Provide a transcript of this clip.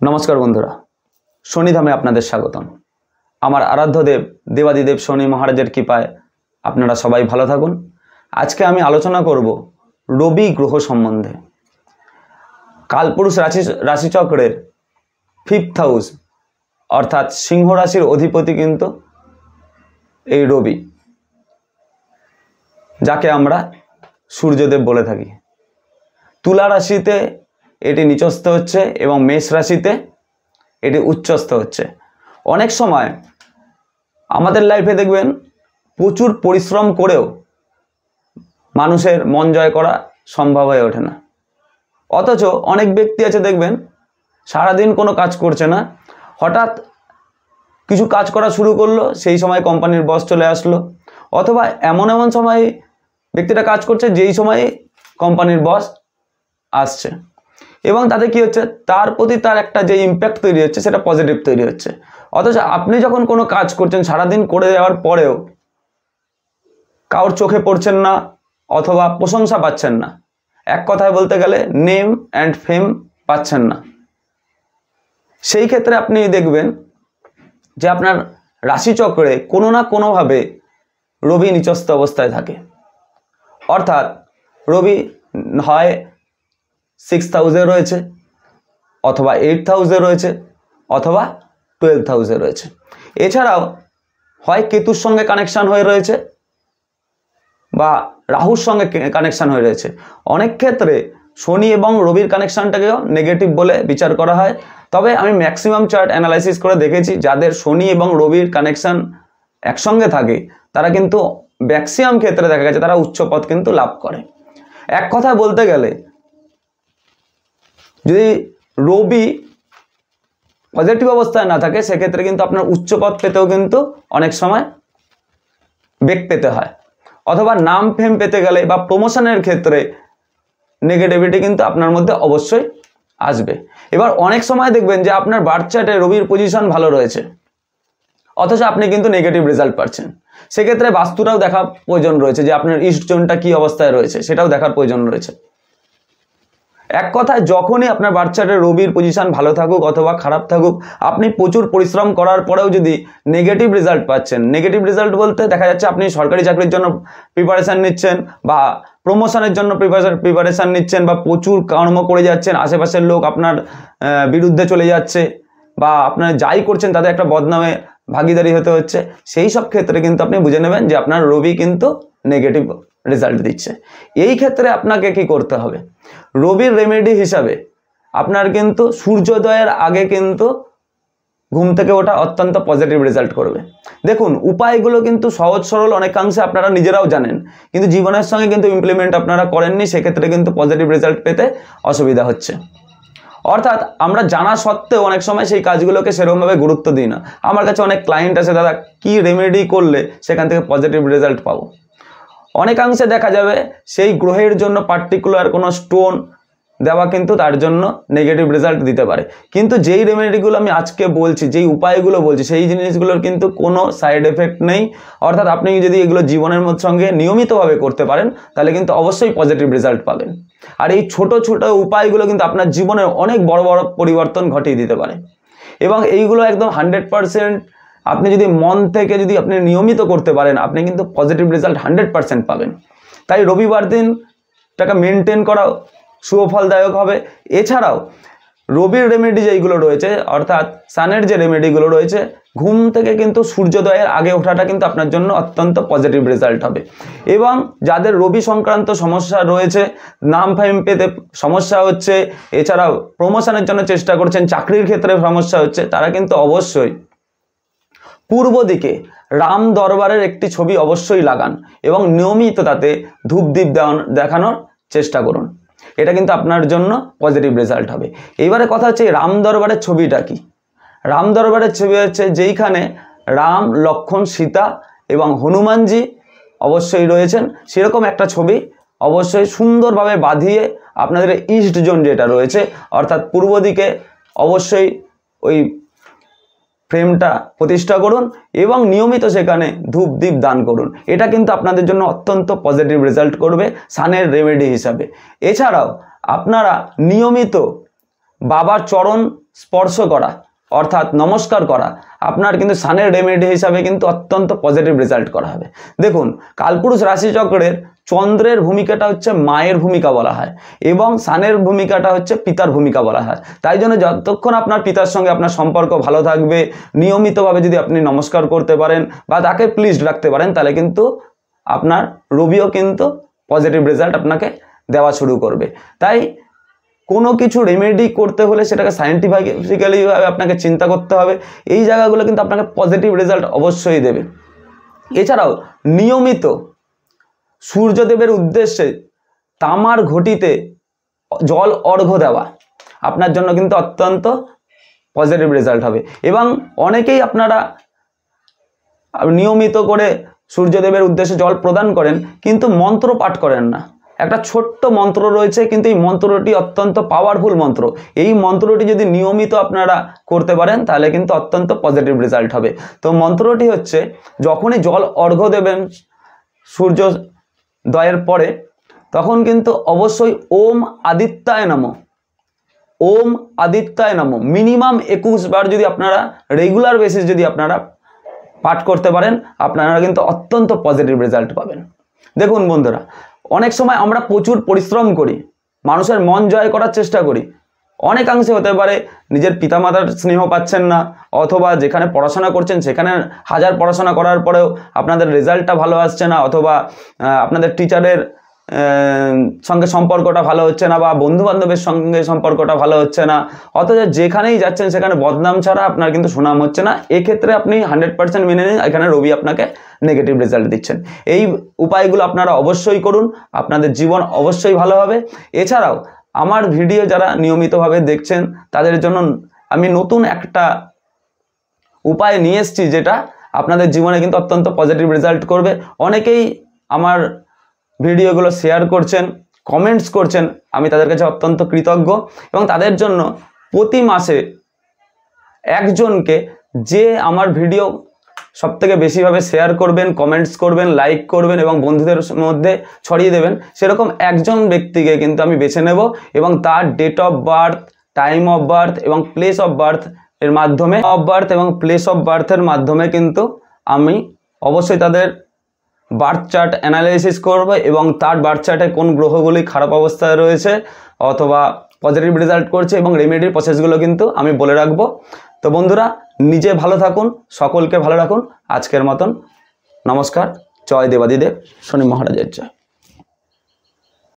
নমস্কার বন্ধুরা, শনিধামে আপনাদের স্বাগতম। আমার আরাধ্য দেব দেবাদিদেব শনি মহারাজের কৃপায় আপনারা সবাই ভালো থাকুন। আজকে আমি আলোচনা করব রবি গ্রহ সম্বন্ধে। কালপুরুষ রাশিচক্রের 5th হাউস অর্থাৎ সিংহ রাশির অধিপতি কিন্তু এই রবি, যাকে আমরা সূর্যদেব বলে থাকি। তুলা রাশিতে এটি নিচস্থ হচ্ছে এবং মেষ রাশিতে এটি উচ্চস্থ হচ্ছে। অনেক সময় আমাদের লাইফে দেখবেন প্রচুর পরিশ্রম করেও মানুষের মন জয় করা সম্ভব হয়ে ওঠে না। অথচ অনেক ব্যক্তি আছে দেখবেন সারাদিন কোনো কাজ করছে না, হঠাৎ কিছু কাজ করা শুরু করলো, সেই সময় কোম্পানির বস চলে আসলো, অথবা এমন সময় ব্যক্তিটা কাজ করছে যেই সময়ে কোম্পানির বস আসছে, এবং তাতে কি হচ্ছে, তার প্রতি তার একটা যে ইম্প্যাক্ট তৈরি হচ্ছে সেটা পজিটিভ তৈরি হচ্ছে। অথচ আপনি যখন কোনো কাজ করছেন সারাদিন করে যাওয়ার পরেও কারোর চোখে পড়ছেন না অথবা প্রশংসা পাচ্ছেন না, এক কথায় বলতে গেলে নেম অ্যান্ড ফেম পাচ্ছেন না, সেই ক্ষেত্রে আপনি দেখবেন যে আপনার রাশিচক্রে কোনো না কোনোভাবে রবি নিচস্থ অবস্থায় থাকে। অর্থাৎ রবি হয় 6th হাউসে রয়েছে, অথবা 8th হাউসে রয়েছে, অথবা 12th হাউসে রয়েছে। এছাড়াও হয় কেতুর সঙ্গে কানেকশান হয়ে রয়েছে বা রাহুর সঙ্গে কানেকশান হয়ে রয়েছে। অনেক ক্ষেত্রে শনি এবং রবির কানেকশানটাকেও নেগেটিভ বলে বিচার করা হয়। তবে আমি ম্যাক্সিমাম চার্ট অ্যানালাইসিস করে দেখেছি যাদের শনি এবং রবির কানেকশান একসঙ্গে থাকে তারা কিন্তু ম্যাক্সিমাম ক্ষেত্রে দেখা গেছে তারা উচ্চ পদ কিন্তু লাভ করে। এক কথায় বলতে গেলে যদি রবি পজিটিভ অবস্থায় না থাকে সেক্ষেত্রে কিন্তু আপনার উচ্চ পদ পেতেও কিন্তু অনেক সময় বেগ পেতে হয়, অথবা নাম ফেম পেতে গেলে বা প্রমোশনের ক্ষেত্রে নেগেটিভিটি কিন্তু আপনার মধ্যে অবশ্যই আসবে। এবার অনেক সময় দেখবেন যে আপনার বার্থ চার্টে রবির পজিশন ভালো রয়েছে, অথচ আপনি কিন্তু নেগেটিভ রেজাল্ট পাচ্ছেন। সেক্ষেত্রে বাস্তুটাও দেখার প্রয়োজন রয়েছে যে আপনার ইস্ট জোনটা কী অবস্থায় রয়েছে, সেটাও দেখার প্রয়োজন রয়েছে। এক কথায় যখনই আপনার বার্থ চার্টে রবির পজিশন ভালো থাকুক অথবা খারাপ থাকুক, আপনি প্রচুর পরিশ্রম করার পরেও যদি নেগেটিভ রেজাল্ট পাচ্ছেন, নেগেটিভ রেজাল্ট বলতে দেখা যাচ্ছে আপনি সরকারি চাকরির জন্য প্রিপারেশান নিচ্ছেন বা প্রমোশনের জন্য প্রিপারেশান নিচ্ছেন বা প্রচুর কর্ম করে যাচ্ছেন, আশেপাশের লোক আপনার বিরুদ্ধে চলে যাচ্ছে বা আপনার যাই করছেন তাদের একটা বদনামে ভাগিদারি হতে হচ্ছে, সেই সব ক্ষেত্রে কিন্তু আপনি বুঝে নেবেন যে আপনার রবি কিন্তু নেগেটিভ রেজাল্ট দিচ্ছে। এই ক্ষেত্রে আপনাকে কি করতে হবে, রবির রেমেডি হিসাবে আপনার কিন্তু সূর্যোদয়ের আগে কিন্তু ঘুম থেকে ওঠা অত্যন্ত পজিটিভ রেজাল্ট করবে। দেখুন, উপায়গুলো কিন্তু সহজ সরল, অনেকাংশে আপনারা নিজেরাও জানেন, কিন্তু জীবনের সঙ্গে কিন্তু ইমপ্লিমেন্ট আপনারা করেননি, সেক্ষেত্রে কিন্তু পজিটিভ রেজাল্ট পেতে অসুবিধা হচ্ছে। অর্থাৎ আমরা জানা সত্ত্বেও অনেক সময় সেই কাজগুলোকে সেরকমভাবে গুরুত্ব দিই না। আমার কাছে অনেক ক্লায়েন্ট আছে, দাদা কি রেমেডি করলে সেখান থেকে পজিটিভ রেজাল্ট পাবো। অনেকাংশে দেখা যাবে সেই গ্রহের জন্য পার্টিকুলার কোনো স্টোন দেওয়া কিন্তু তার জন্য নেগেটিভ রেজাল্ট দিতে পারে, কিন্তু যেই রেমেডিগুলো আমি আজকে বলছি, যেই উপায়গুলো বলছি, সেই জিনিসগুলোর কিন্তু কোনো সাইড এফেক্ট নেই। অর্থাৎ আপনি যদি এগুলো জীবনের সঙ্গে নিয়মিতভাবে করতে পারেন তাহলে কিন্তু অবশ্যই পজিটিভ রেজাল্ট পাবেন। আর এই ছোট ছোট উপায়গুলো কিন্তু আপনার জীবনের অনেক বড় বড় পরিবর্তন ঘটিয়ে দিতে পারে, এবং এইগুলো একদম 100% আপনি যদি মন থেকে যদি আপনি নিয়মিত করতে পারেন আপনি কিন্তু পজিটিভ রেজাল্ট 100% পাবেন। তাই রবিবার দিনটাকে মেনটেন করা শুভফলদায়ক হবে। এছাড়াও রবির রেমেডি যেইগুলো রয়েছে, অর্থাৎ সানের যে রেমেডিগুলো রয়েছে, ঘুম থেকে কিন্তু সূর্যোদয়ের আগে ওঠাটা কিন্তু আপনার জন্য অত্যন্ত পজিটিভ রেজাল্ট হবে। এবং যাদের রবি সংক্রান্ত সমস্যা রয়েছে, নাম ফেম পেতে সমস্যা হচ্ছে, এছাড়াও প্রমোশনের জন্য চেষ্টা করছেন, চাকরির ক্ষেত্রে সমস্যা হচ্ছে, তারা কিন্তু অবশ্যই পূর্ব দিকে রাম দরবারের একটি ছবি অবশ্যই লাগান এবং নিয়মিত তাতে ধূপদীপ দেখানোর চেষ্টা করুন। এটা কিন্তু আপনার জন্য পজিটিভ রেজাল্ট হবে। এইবারে কথা হচ্ছে রাম দরবারের ছবিটা কি। রাম দরবারের ছবি হচ্ছে যেইখানে রাম, লক্ষ্মণ, সীতা এবং হনুমানজি অবশ্যই রয়েছেন, সেরকম একটা ছবি অবশ্যই সুন্দরভাবে বাঁধিয়ে আপনাদের ইস্ট জোন যেটা রয়েছে অর্থাৎ পূর্ব দিকে অবশ্যই ওই ফ্রেমটা প্রতিষ্ঠা করুন এবং নিয়মিত সেখানে ধূপ দীপ দান করুন। এটা কিন্তু আপনাদের জন্য অত্যন্ত পজিটিভ রেজাল্ট করবে সানের রেমেডি হিসাবে। এছাড়াও আপনারা নিয়মিত বাবার চরণ স্পর্শ করা অর্থাৎ নমস্কার করা আপনার কিন্তু সানের রেমেডি হিসাবে কিন্তু অত্যন্ত পজিটিভ রেজাল্ট করা হবে। দেখুন, কালপুরুষ রাশিচক্রের চন্দ্রের ভূমিকাটা হচ্ছে মায়ের ভূমিকা বলা হয় এবং সানের ভূমিকাটা হচ্ছে পিতার ভূমিকা বলা হয়। তাই জন্য যতক্ষণ আপনার পিতার সঙ্গে আপনার সম্পর্ক ভালো থাকবে, নিয়মিতভাবে যদি আপনি নমস্কার করতে পারেন বা তাকে প্লিজড রাখতে পারেন, তাহলে কিন্তু আপনার রবিও কিন্তু পজিটিভ রেজাল্ট আপনাকে দেওয়া শুরু করবে। তাই কোনো কিছু রেমেডি করতে হলে সেটাকে সায়েন্টিফিক্যালিভাবে আপনাকে চিন্তা করতে হবে। এই জায়গাগুলো কিন্তু আপনাকে পজিটিভ রেজাল্ট অবশ্যই দেবে। এছাড়াও নিয়মিত সূর্যদেবের উদ্দেশ্যে তামার ঘটিতে জল অর্ঘ্য দেওয়া আপনার জন্য কিন্তু অত্যন্ত পজিটিভ রেজাল্ট হবে। এবং অনেকেই আপনারা নিয়মিত করে সূর্যদেবের উদ্দেশ্যে জল প্রদান করেন কিন্তু মন্ত্র পাঠ করেন না। একটা ছোট্ট মন্ত্র রয়েছে কিন্তু এই মন্ত্রটি অত্যন্ত পাওয়ারফুল মন্ত্র। এই মন্ত্রটি যদি নিয়মিত আপনারা করতে পারেন তাহলে কিন্তু অত্যন্ত পজিটিভ রেজাল্ট হবে। তো মন্ত্রটি হচ্ছে, যখনই জল অর্ঘ্য দেবেন সূর্যোদয়ের পরে তখন কিন্তু অবশ্যই ওম আদিত্যায় নমঃ, ওম আদিত্যায় নমঃ মিনিমাম 21 বার যদি আপনারা রেগুলার বেসিস যদি আপনারা পাঠ করতে পারেন আপনারা কিন্তু অত্যন্ত পজিটিভ রেজাল্ট পাবেন। দেখুন বন্ধুরা, অনেক সময় আমরা প্রচুর পরিশ্রম করি, মানুষের মন জয় করার চেষ্টা করি। অনেকাংশে হতে পারে নিজের পিতামাতার স্নেহ পাচ্ছেন না, অথবা যেখানে পড়াশোনা করছেন সেখানে হাজার পড়াশোনা করার পরেও আপনাদের রেজাল্টটা ভালো আসছে না, অথবা আপনাদের টিচারের সঙ্গে সম্পর্কটা ভালো হচ্ছে না, বা বন্ধু বান্ধবের সঙ্গে সম্পর্কটা ভালো হচ্ছে না, অথচ যেখানেই যাচ্ছেন সেখানে বদনাম ছাড়া আপনার কিন্তু সুনাম হচ্ছে না। এক্ষেত্রে আপনি 100% মেনে নিন এখানে রবি আপনাকে নেগেটিভ রেজাল্ট দিচ্ছেন। এই উপায়গুলো আপনারা অবশ্যই করুন, আপনাদের জীবন অবশ্যই ভালো হবে। এছাড়াও আমার ভিডিও যারা নিয়মিতভাবে দেখছেন তাদের জন্য আমি নতুন একটা উপায় নিয়ে এসেছি, যেটা আপনাদের জীবনে কিন্তু অত্যন্ত পজিটিভ রেজাল্ট করবে। অনেকেই আমার ভিডিওগুলো শেয়ার করছেন, কমেন্টস করছেন, আমি তাদের কাছে অত্যন্ত কৃতজ্ঞ। এবং তাদের জন্য প্রতি মাসে একজনকে, যে আমার ভিডিও সবথেকে বেশিভাবে শেয়ার করবেন, কমেন্টস করবেন, লাইক করবেন এবং বন্ধুদের মধ্যে ছড়িয়ে দেবেন, সেরকম একজন ব্যক্তিকে কিন্তু আমি বেছে নেব এবং তার date of birth, time of birth এবং প্লেস অফ বার্থ এর মাধ্যমে কিন্তু আমি অবশ্যই তাদের বার্থ চার্ট অ্যানালাইসিস করব এবং তার বার্থ চার্টে কোন গ্রহগুলি খারাপ অবস্থায় রয়েছে অথবা পজিটিভ রেজাল্ট করছে এবং রেমেডির প্রসেসগুলো কিন্তু আমি বলে রাখবো। তো বন্ধুরা, নিজে ভালো থাকুন, সকলকে ভালো রাখুন। আজকের মতন নমস্কার। জয় দেবাদিদেব, শনি মহারাজের জয়।